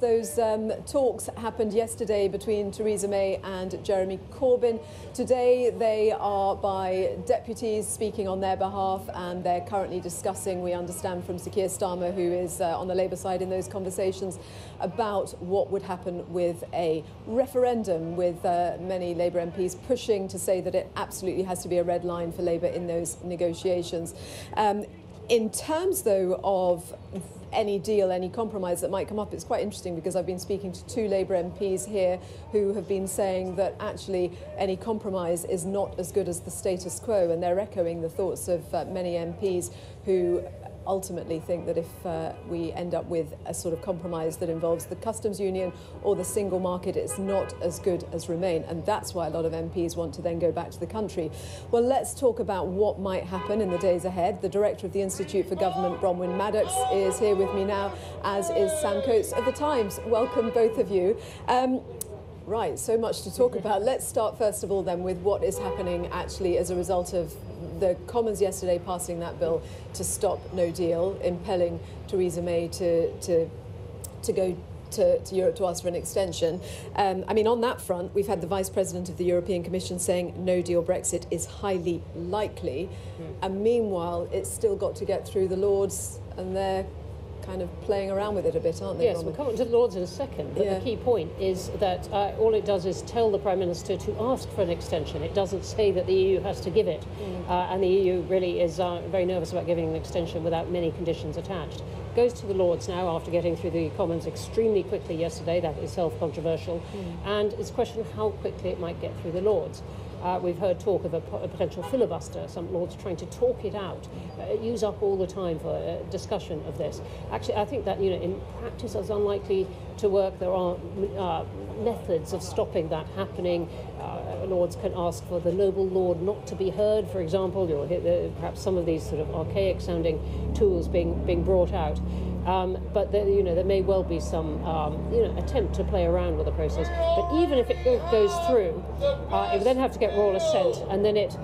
Those talks happened yesterday between Theresa May and Jeremy Corbyn. Today they are by deputies speaking on their behalf, and they're currently discussing, we understand from Sir Keir Starmer, who is on the Labour side in those conversations, about what would happen with a referendum, with many Labour MPs pushing to say that it absolutely has to be a red line for Labour in those negotiations. In terms, though, of any deal, any compromise that might come up, it's quite interesting because I've been speaking to two Labour MPs here who have been saying that actually any compromise is not as good as the status quo, and they're echoing the thoughts of many MPs who ultimately think that if we end up with a sort of compromise that involves the customs union or the single market, it's not as good as Remain, and that's why a lot of MPs want to then go back to the country. Well, let's talk about what might happen in the days ahead. The director of the Institute for Government, Bronwen Maddox, is here with me now, as is Sam Coates of The Times. Welcome, both of you. Right, so much to talk about. Let's start first of all then with what is happening actually as a result of the Commons yesterday passing that bill to stop no deal, impelling Theresa May to go to Europe to ask for an extension. I mean, on that front, we've had the Vice President of the European Commission saying no deal Brexit is highly likely. And meanwhile, it's still got to get through the Lords, and they're kind of playing around with it a bit, aren't they? Yes, we'll come on to the Lords in a second, but the key point is that all it does is tell the Prime Minister to ask for an extension. It doesn't say that the EU has to give it, and the EU really is very nervous about giving an extension without many conditions attached. Goes to the Lords now after getting through the Commons extremely quickly yesterday. That is self-controversial, and it's a question of how quickly it might get through the Lords. We've heard talk of a potential filibuster, some Lords trying to talk it out, use up all the time for discussion of this. Actually, I think that, in practice it's unlikely to work. There are methods of stopping that happening. Lords can ask for the noble Lord not to be heard, for example. You'll hear perhaps some of these sort of archaic-sounding tools being brought out. But there may well be some attempt to play around with the process. But even if it goes through, it would then have to get royal assent, and then it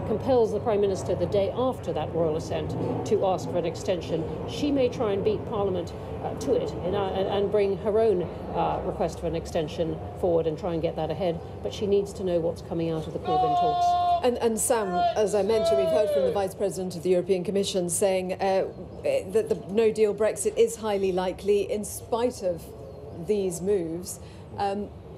compels the Prime Minister the day after that royal assent to ask for an extension. She may try and beat Parliament to it and bring her own request for an extension forward and try and get that ahead. But she needs to know what's coming out of the Corbyn talks. And Sam, as I mentioned, we've heard from the Vice President of the European Commission saying that the no-deal Brexit is highly likely in spite of these moves.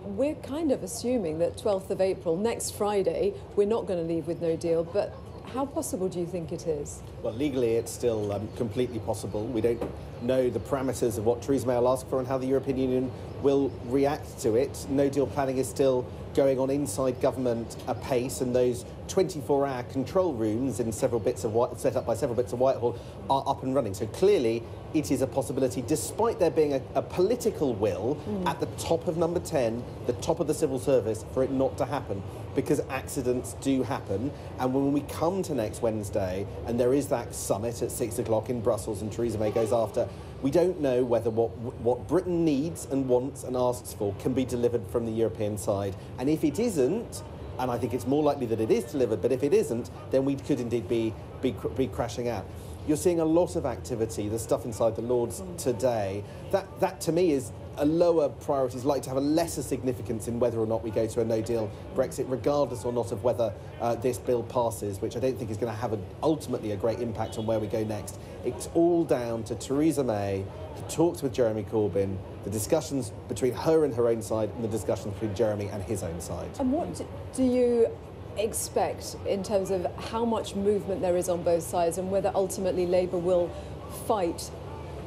We're kind of assuming that 12th of April, next Friday, we're not going to leave with no deal, but how possible do you think it is? Well, legally it's still completely possible. We don't know the parameters of what Theresa May will ask for and how the European Union will react to it. No-deal planning is still going on inside government apace, and those 24-hour control rooms in several bits of set up by several bits of Whitehall are up and running. So clearly it is a possibility, despite there being a political will at the top of number 10, the top of the civil service, for it not to happen, because accidents do happen. And when we come to next Wednesday and there is that summit at 6 o'clock in Brussels and Theresa May goes after, we don't know whether what Britain needs and wants and asks for can be delivered from the European side. And if it isn't, and I think it's more likely that it is delivered, but if it isn't, then we could indeed be crashing out. You're seeing a lot of activity, the stuff inside the Lords today. That to me is a lower priority, is likely to have a lesser significance in whether or not we go to a no-deal Brexit, regardless or not of whether this bill passes, which I don't think is going to have ultimately a great impact on where we go next. It's all down to Theresa May, the talks with Jeremy Corbyn, the discussions between her and her own side, and the discussions between Jeremy and his own side. And what do you expect in terms of how much movement there is on both sides, and whether ultimately Labour will fight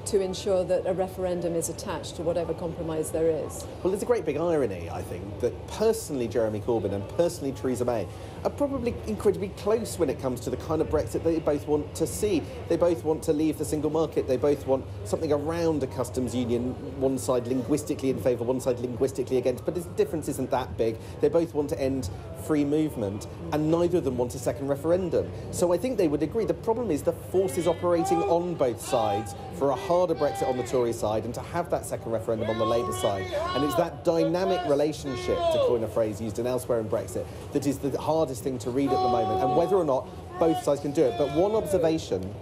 to ensure that a referendum is attached to whatever compromise there is? Well, there's a great big irony, I think, that personally Jeremy Corbyn and personally Theresa May are probably incredibly close when it comes to the kind of Brexit they both want to see. They both want to leave the single market. They both want something around a customs union, one side linguistically in favour, one side linguistically against, but the difference isn't that big. They both want to end free movement, and neither of them want a second referendum. So I think they would agree. The problem is the forces operating on both sides for a harder Brexit on the Tory side and to have that second referendum on the Labour side. And it's that dynamic relationship, to coin a phrase used in elsewhere in Brexit, that is the hardest thing to read at the moment, and whether or not both sides can do it. But one observation,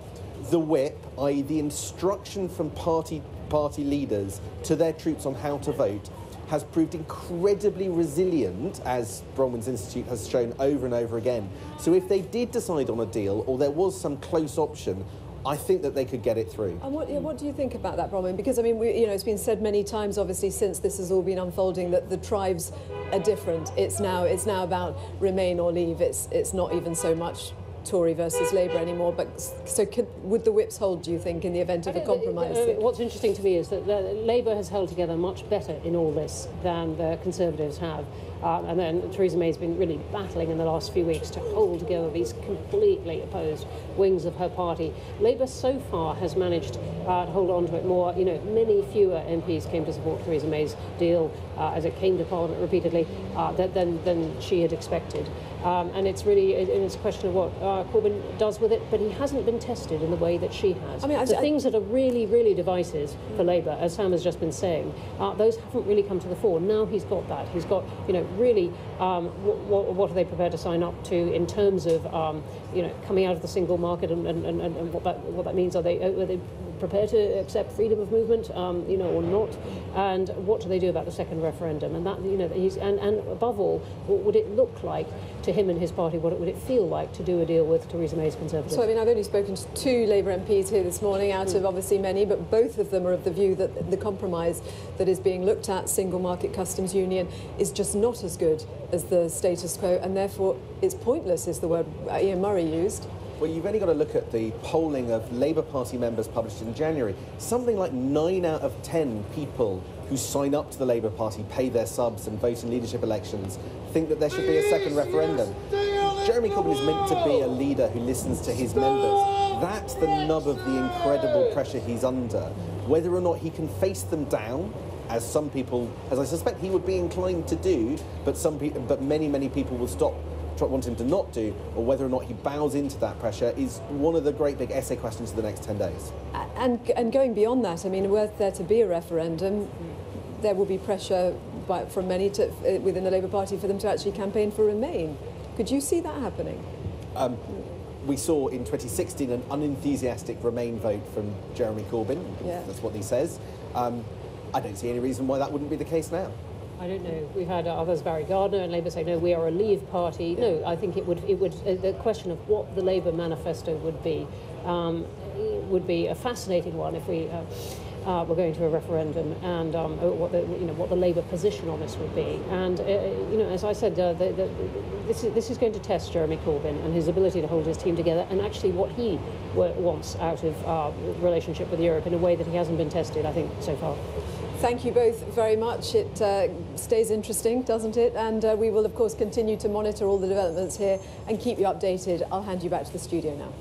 the whip, i.e. the instruction from party party leaders to their troops on how to vote has proved incredibly resilient, as Bronwen's Institute has shown over and over again. So if they did decide on a deal, or there was some close option, I think that they could get it through. And what do you think about that, Bronwen? Because, I mean, it's been said many times, obviously, since this has all been unfolding, that the tribes are different. It's now about Remain or leave. It's not even so much Tory versus Labour anymore. But so would the whips hold, do you think, in the event of a compromise? What's interesting to me is that Labour has held together much better in all this than the Conservatives have. And then Theresa May's been really battling in the last few weeks to hold together these completely opposed wings of her party. Labour so far has managed to hold on to it more. Many fewer MPs came to support Theresa May's deal as it came to Parliament repeatedly than she had expected. And it's a question of what Corbyn does with it, but he hasn't been tested in the way that she has. I mean, the things that are really, really divisive for Labour, as Sam has just been saying, those haven't really come to the fore. Now he's got that. He's got, really, what are they prepared to sign up to in terms of, coming out of the single market and what that means? Are they prepared to accept freedom of movement, or not? And what do they do about the second referendum? And that, and above all, what would it look like to him and his party? What would it feel like to do a deal with Theresa May's Conservatives? So, I mean, I've only spoken to 2 Labour MPs here this morning, out of obviously many, but both of them are of the view that the compromise that is being looked at, single market customs union, is just not as good as the status quo, and therefore it's pointless, is the word Ian Murray used. Well, you've only got to look at the polling of Labour Party members published in January. Something like 9 out of 10 people who sign up to the Labour Party, pay their subs and vote in leadership elections, think that there should be a second referendum. Jeremy Corbyn is meant to be a leader who listens to his members. That's the nub of the incredible pressure he's under. Whether or not he can face them down, as some people, as I suspect he would be inclined to do, but many people will want him to not do, or whether or not he bows into that pressure, is one of the great big essay questions of the next 10 days. And going beyond that, I mean, were there to be a referendum, there will be pressure from many within the Labour Party for them to actually campaign for Remain. Could you see that happening? We saw in 2016 an unenthusiastic Remain vote from Jeremy Corbyn. Yeah. That's what he says. I don't see any reason why that wouldn't be the case now. I don't know. We've had others, Barry Gardner and Labour, say, no, we are a Leave party. No, I think it would the question of what the Labour manifesto would be a fascinating one if we were going to a referendum, and what the Labour position on this would be. And as I said, this is going to test Jeremy Corbyn and his ability to hold his team together, and actually what he wants out of relationship with Europe in a way that he hasn't been tested, I think, so far. Thank you both very much. It stays interesting, doesn't it? And we will, of course, continue to monitor all the developments here and keep you updated. I'll hand you back to the studio now.